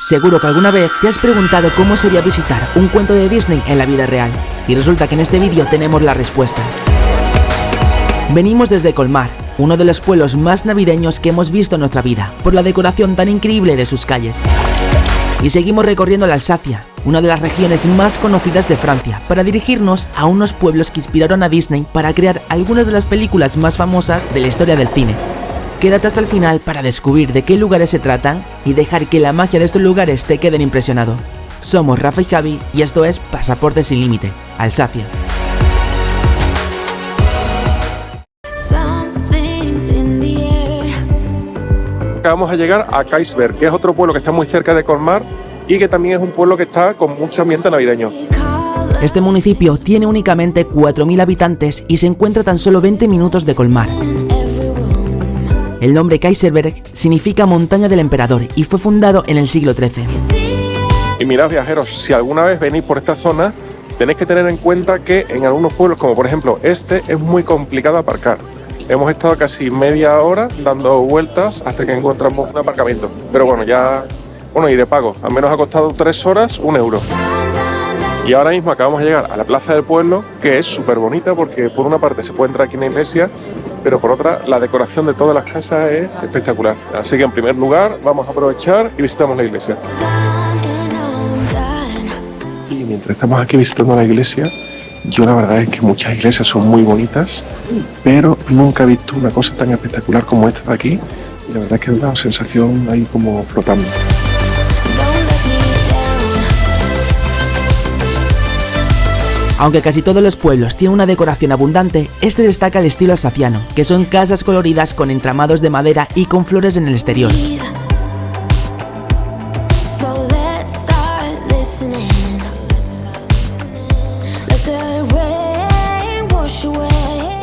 Seguro que alguna vez te has preguntado cómo sería visitar un cuento de Disney en la vida real, y resulta que en este vídeo tenemos la respuesta. Venimos desde Colmar, uno de los pueblos más navideños que hemos visto en nuestra vida, por la decoración tan increíble de sus calles. Y seguimos recorriendo la Alsacia, una de las regiones más conocidas de Francia, para dirigirnos a unos pueblos que inspiraron a Disney para crear algunas de las películas más famosas de la historia del cine. Quédate hasta el final para descubrir de qué lugares se tratan y dejar que la magia de estos lugares te queden impresionado. Somos Rafa y Javi y esto es Pasaporte sin Límite, Alsacia. Vamos a llegar a Kaisberg, que es otro pueblo que está muy cerca de Colmar y que también es un pueblo que está con mucho ambiente navideño. Este municipio tiene únicamente 4.000 habitantes y se encuentra a tan solo 20 minutos de Colmar. El nombre Kaiserberg significa montaña del emperador y fue fundado en el siglo XIII. Y mirad, viajeros, si alguna vez venís por esta zona, tenéis que tener en cuenta que en algunos pueblos, como por ejemplo este, es muy complicado aparcar. Hemos estado casi media hora dando vueltas hasta que encontramos un aparcamiento. Pero bueno, y de pago, al menos ha costado 3 horas, 1 euro. Y ahora mismo acabamos de llegar a la plaza del pueblo, que es súper bonita porque por una parte se puede entrar aquí en la iglesia, pero por otra la decoración de todas las casas es espectacular. Así que en primer lugar vamos a aprovechar y visitamos la iglesia. Y mientras estamos aquí visitando la iglesia, yo la verdad es que muchas iglesias son muy bonitas, pero nunca he visto una cosa tan espectacular como esta de aquí. Y la verdad es que es una sensación ahí como flotando. Aunque casi todos los pueblos tienen una decoración abundante, este destaca el estilo alsaciano, que son casas coloridas con entramados de madera y con flores en el exterior.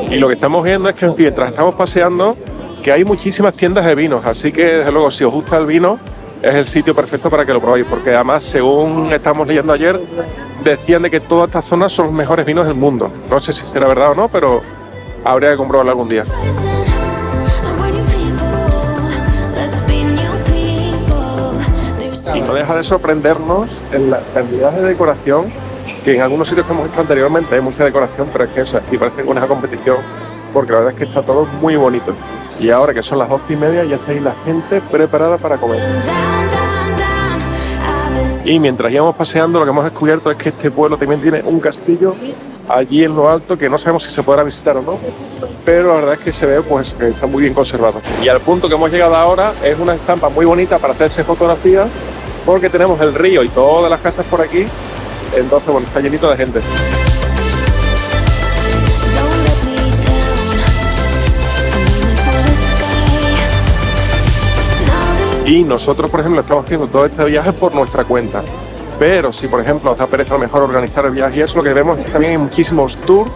Y lo que estamos viendo es que mientras estamos paseando, que hay muchísimas tiendas de vinos, así que desde luego si os gusta el vino, es el sitio perfecto para que lo probéis, porque además, según estamos leyendo ayer, decían de que todas estas zonas son los mejores vinos del mundo. No sé si será verdad o no, pero habría que comprobarlo algún día. Y no deja de sorprendernos en la cantidad de decoración, que en algunos sitios que hemos visto anteriormente hay mucha decoración, pero es que eso aquí parece una competición, porque la verdad es que está todo muy bonito. Y ahora que son las 12:30 ya está ahí la gente preparada para comer. Y mientras íbamos paseando, lo que hemos descubierto es que este pueblo también tiene un castillo allí en lo alto, que no sabemos si se podrá visitar o no, pero la verdad es que se ve pues que está muy bien conservado. Y al punto que hemos llegado ahora es una estampa muy bonita para hacerse fotografías, porque tenemos el río y todas las casas por aquí, entonces bueno, está llenito de gente. Y nosotros, por ejemplo, estamos haciendo todo este viaje por nuestra cuenta. Pero si, por ejemplo, os da pereza a lo mejor organizar el viaje y eso, lo que vemos es que también hay muchísimos tours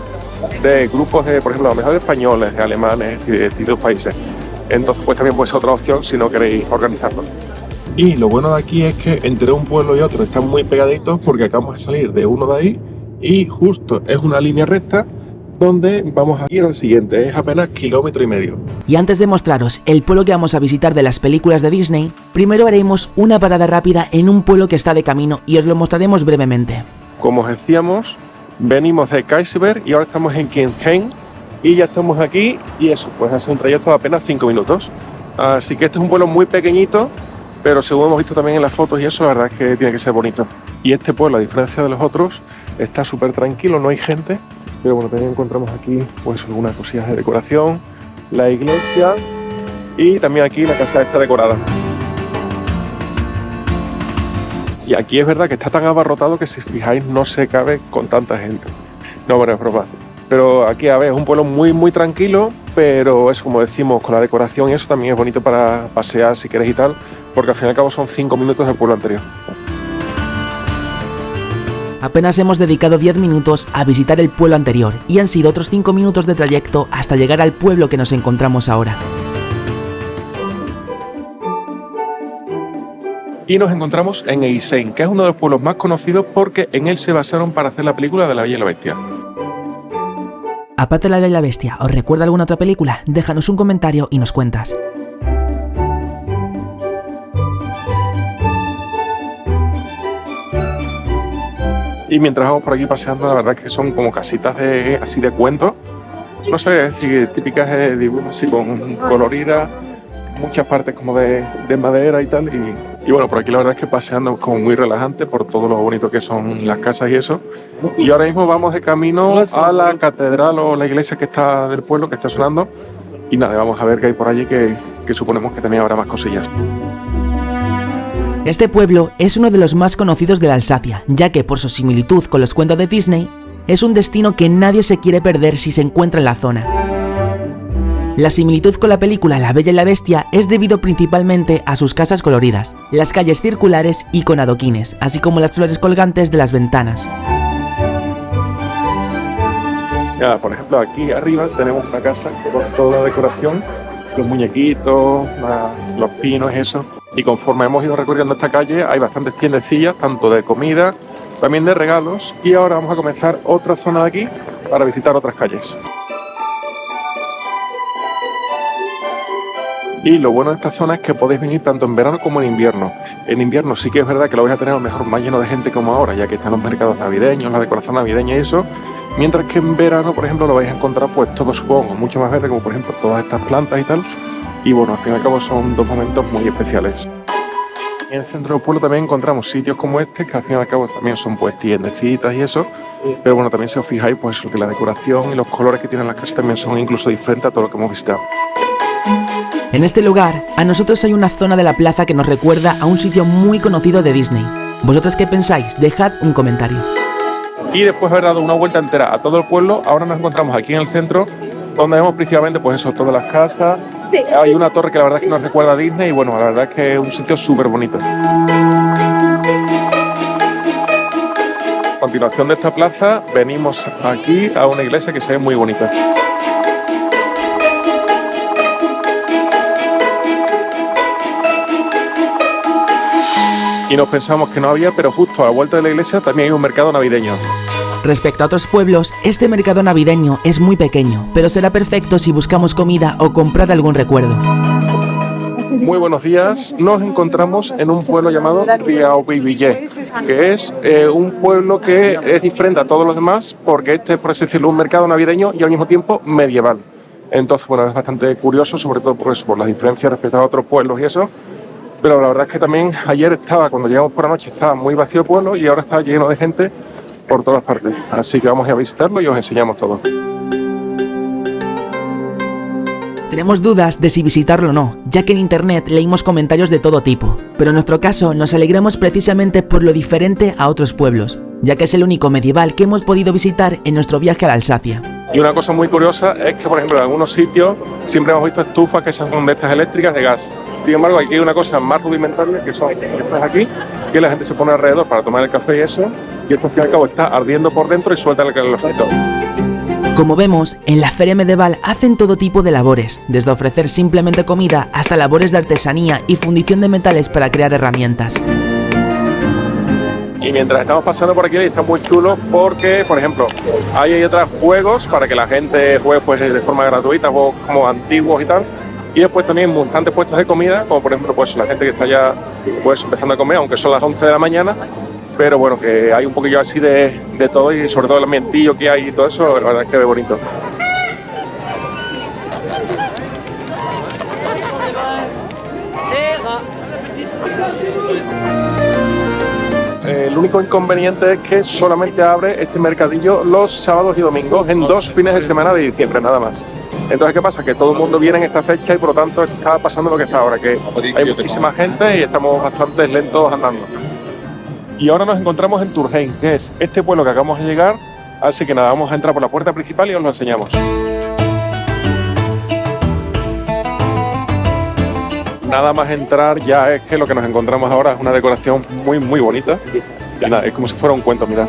de grupos de, por ejemplo, a lo mejor de españoles, de alemanes y de distintos países. Entonces, pues también puede ser otra opción si no queréis organizarlo. Y lo bueno de aquí es que entre un pueblo y otro están muy pegaditos porque acabamos de salir de uno de ahí y justo es una línea recta donde vamos a ir al siguiente, es apenas 1,5 kilómetros. Y antes de mostraros el pueblo que vamos a visitar de las películas de Disney, primero haremos una parada rápida en un pueblo que está de camino y os lo mostraremos brevemente. Como os decíamos, venimos de Kaisberg y ahora estamos en Kienheim y ya estamos aquí y eso, pues hace un trayecto de apenas 5 minutos. Así que este es un pueblo muy pequeñito, pero según hemos visto también en las fotos y eso, la verdad es que tiene que ser bonito. Y este pueblo, a diferencia de los otros, está súper tranquilo, no hay gente. Pero bueno, también encontramos aquí pues algunas cosillas de decoración, la iglesia y también aquí la casa está decorada. Y aquí es verdad que está tan abarrotado que si fijáis no se cabe con tanta gente. No, bueno, es broma. Pero aquí, a ver, es un pueblo muy tranquilo, pero es como decimos, con la decoración y eso también es bonito para pasear si queréis y tal, porque al fin y al cabo son 5 minutos del pueblo anterior. Apenas hemos dedicado 10 minutos a visitar el pueblo anterior y han sido otros 5 minutos de trayecto hasta llegar al pueblo que nos encontramos ahora. Y nos encontramos en Eisén, que es uno de los pueblos más conocidos porque en él se basaron para hacer la película de La Bella y la Bestia. Aparte de La Bella y la Bestia, ¿os recuerda alguna otra película? Déjanos un comentario y nos cuentas. Y mientras vamos por aquí paseando, la verdad es que son como casitas así de cuento. No sé, típicas de dibujos así con coloridas, muchas partes como de madera y tal. Y bueno, por aquí la verdad es que paseando como muy relajante por todo lo bonito que son las casas y eso. Y ahora mismo vamos de camino a la catedral o la iglesia que está del pueblo, que está sonando. Y nada, vamos a ver qué hay por allí, que suponemos que también habrá más cosillas. Este pueblo es uno de los más conocidos de la Alsacia, ya que por su similitud con los cuentos de Disney, es un destino que nadie se quiere perder si se encuentra en la zona. La similitud con la película La Bella y la Bestia es debido principalmente a sus casas coloridas, las calles circulares y con adoquines, así como las flores colgantes de las ventanas. Ya, por ejemplo, aquí arriba tenemos una casa con toda la decoración, los muñequitos, los pinos y eso. Y conforme hemos ido recorriendo esta calle hay bastantes tiendecillas, tanto de comida, también de regalos. Y ahora vamos a comenzar otra zona de aquí para visitar otras calles. Y lo bueno de esta zona es que podéis venir tanto en verano como en invierno. En invierno sí que es verdad que lo vais a tener a lo mejor más lleno de gente como ahora, ya que están los mercados navideños, la decoración navideña y eso. Mientras que en verano, por ejemplo, lo vais a encontrar pues todo, supongo, mucho más verde, como por ejemplo todas estas plantas y tal. Y bueno, al fin y al cabo son dos momentos muy especiales. En el centro del pueblo también encontramos sitios como este, que al fin y al cabo también son pues tiendecitas y eso. Pero bueno, también si os fijáis, pues lo que la decoración y los colores que tienen las casas también son incluso diferentes a todo lo que hemos visitado. En este lugar, a nosotros hay una zona de la plaza que nos recuerda a un sitio muy conocido de Disney. ¿Vosotros qué pensáis? Dejad un comentario. Y después de haber dado una vuelta entera a todo el pueblo, ahora nos encontramos aquí en el centro, donde vemos principalmente pues eso, todas las casas. Sí. Hay una torre que la verdad es que nos recuerda a Disney y bueno, la verdad es que es un sitio súper bonito. A continuación de esta plaza, venimos aquí a una iglesia que se ve muy bonita. Y nos pensamos que no había, pero justo a la vuelta de la iglesia también hay un mercado navideño. Respecto a otros pueblos, este mercado navideño es muy pequeño, pero será perfecto si buscamos comida o comprar algún recuerdo. Muy buenos días, nos encontramos en un pueblo llamado Riauvillé, que es un pueblo que es diferente a todos los demás porque este es, por así decirlo, un mercado navideño y al mismo tiempo medieval. Entonces, bueno, es bastante curioso, sobre todo por eso, por las diferencias respecto a otros pueblos y eso. Pero la verdad es que también ayer cuando llegamos por la noche, estaba muy vacío el pueblo y ahora está lleno de gente por todas partes. Así que vamos a visitarlo y os enseñamos todo. Tenemos dudas de si visitarlo o no, ya que en internet leímos comentarios de todo tipo. Pero en nuestro caso nos alegramos precisamente por lo diferente a otros pueblos, ya que es el único medieval que hemos podido visitar en nuestro viaje a la Alsacia. Y una cosa muy curiosa es que, por ejemplo, en algunos sitios siempre hemos visto estufas que son de estas eléctricas de gas. Sin embargo, aquí hay una cosa más rudimentaria, que son estas aquí, que la gente se pone alrededor para tomar el café y eso, y esto al fin y al cabo está ardiendo por dentro y suelta el calorcito. Como vemos, en la feria medieval hacen todo tipo de labores, desde ofrecer simplemente comida hasta labores de artesanía y fundición de metales para crear herramientas. Y mientras estamos pasando por aquí está muy chulo porque, por ejemplo, hay otros juegos para que la gente juegue pues, de forma gratuita, juegos como antiguos y tal. Y después también bastantes puestos de comida, como por ejemplo pues la gente que está ya pues empezando a comer, aunque son las 11 de la mañana. Pero bueno, que hay un poquillo así de todo y sobre todo el ambientillo que hay y todo eso, la verdad es que es bonito. El único inconveniente es que solamente abre este mercadillo los sábados y domingos en 2 fines de semana de diciembre, nada más. Entonces, ¿qué pasa? Que todo el mundo viene en esta fecha y por lo tanto está pasando lo que está ahora, que hay muchísima gente y estamos bastante lentos andando. Y ahora nos encontramos en Turheim, que es este pueblo que acabamos de llegar, así que nada, vamos a entrar por la puerta principal y os lo enseñamos. Nada más entrar ya es que lo que nos encontramos ahora es una decoración muy muy bonita. Y nada, es como si fuera un cuento, mirad.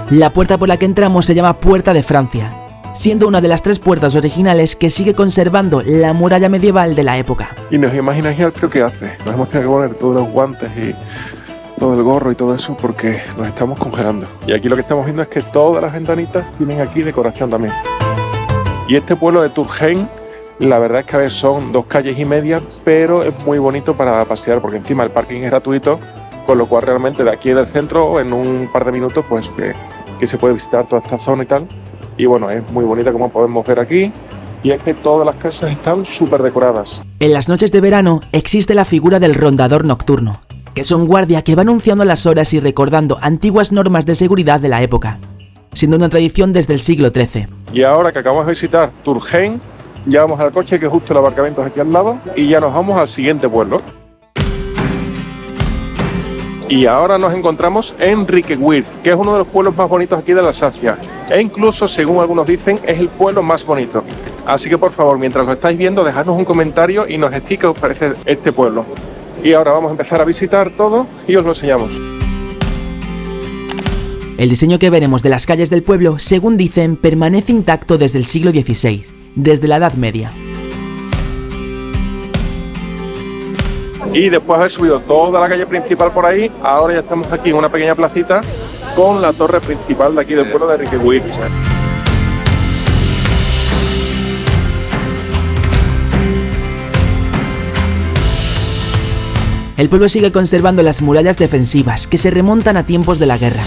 La puerta por la que entramos se llama Puerta de Francia, siendo una de las 3 puertas originales que sigue conservando la muralla medieval de la época. Y nos imagináis el frío que hace. Nos hemos tenido que poner todos los guantes y todo el gorro y todo eso porque nos estamos congelando. Y aquí lo que estamos viendo es que todas las ventanitas tienen aquí decoración también. Y este pueblo de Turheim, la verdad es que a veces son 2 calles y media, pero es muy bonito para pasear porque encima el parking es gratuito, con lo cual realmente de aquí del centro, en un par de minutos, pues que se puede visitar toda esta zona y tal. Y bueno, es muy bonita como podemos ver aquí, y es que todas las casas están súper decoradas. En las noches de verano existe la figura del rondador nocturno, que es un guardia que va anunciando las horas y recordando antiguas normas de seguridad de la época, siendo una tradición desde el siglo XIII. Y ahora que acabamos de visitar Turkheim, ya vamos al coche, que justo el aparcamiento es aquí al lado, y ya nos vamos al siguiente pueblo. Y ahora nos encontramos en Rykeweir, que es uno de los pueblos más bonitos aquí de la Alsacia. E incluso, según algunos dicen, es el pueblo más bonito. Así que por favor, mientras lo estáis viendo, dejadnos un comentario y nos decís qué os parece este pueblo. Y ahora vamos a empezar a visitar todo y os lo enseñamos. El diseño que veremos de las calles del pueblo, según dicen, permanece intacto desde el siglo XVI, desde la Edad Media. Y después de haber subido toda la calle principal por ahí, ahora ya estamos aquí en una pequeña placita con la torre principal de aquí del pueblo de Rykeweir. El pueblo sigue conservando las murallas defensivas que se remontan a tiempos de la guerra.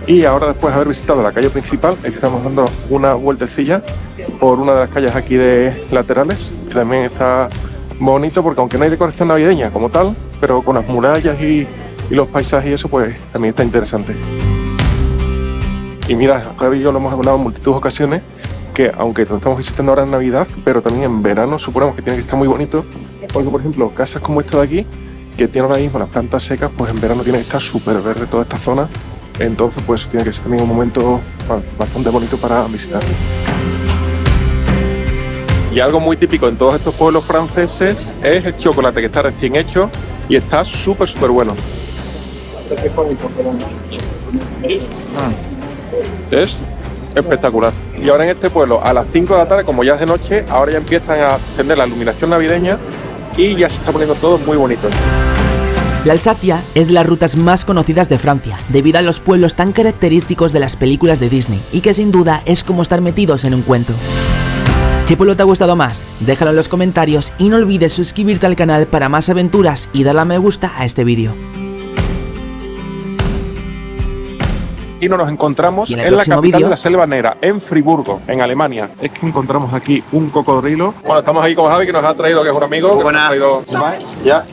Y ahora, después de haber visitado la calle principal, estamos dando una vueltecilla por una de las calles aquí de laterales, que también está bonito porque aunque no hay decoración navideña como tal, pero con las murallas y los paisajes y eso, pues también está interesante. Y mira, Javi y yo lo hemos hablado en multitud de ocasiones, que aunque lo estamos visitando ahora en Navidad, pero también en verano suponemos que tiene que estar muy bonito, porque por ejemplo, casas como esta de aquí, que tiene ahora mismo las plantas secas, pues en verano tiene que estar súper verde toda esta zona. Entonces, pues tiene que ser también un momento bastante bonito para visitar. Y algo muy típico en todos estos pueblos franceses es el chocolate, que está recién hecho y está súper bueno. Es espectacular. Y ahora en este pueblo, a las 5 de la tarde, como ya es de noche, ahora ya empiezan a encender la iluminación navideña y ya se está poniendo todo muy bonito. La Alsacia es de las rutas más conocidas de Francia, debido a los pueblos tan característicos de las películas de Disney, y que sin duda es como estar metidos en un cuento. ¿Qué pueblo te ha gustado más? Déjalo en los comentarios y no olvides suscribirte al canal para más aventuras y darle a me gusta a este vídeo. Y nos encontramos en la capital de la Selva Negra, en Friburgo, en Alemania. Es que encontramos aquí un cocodrilo. Bueno, estamos ahí con Javi, que nos ha traído, que es un amigo. Que nos ha traído... Ya.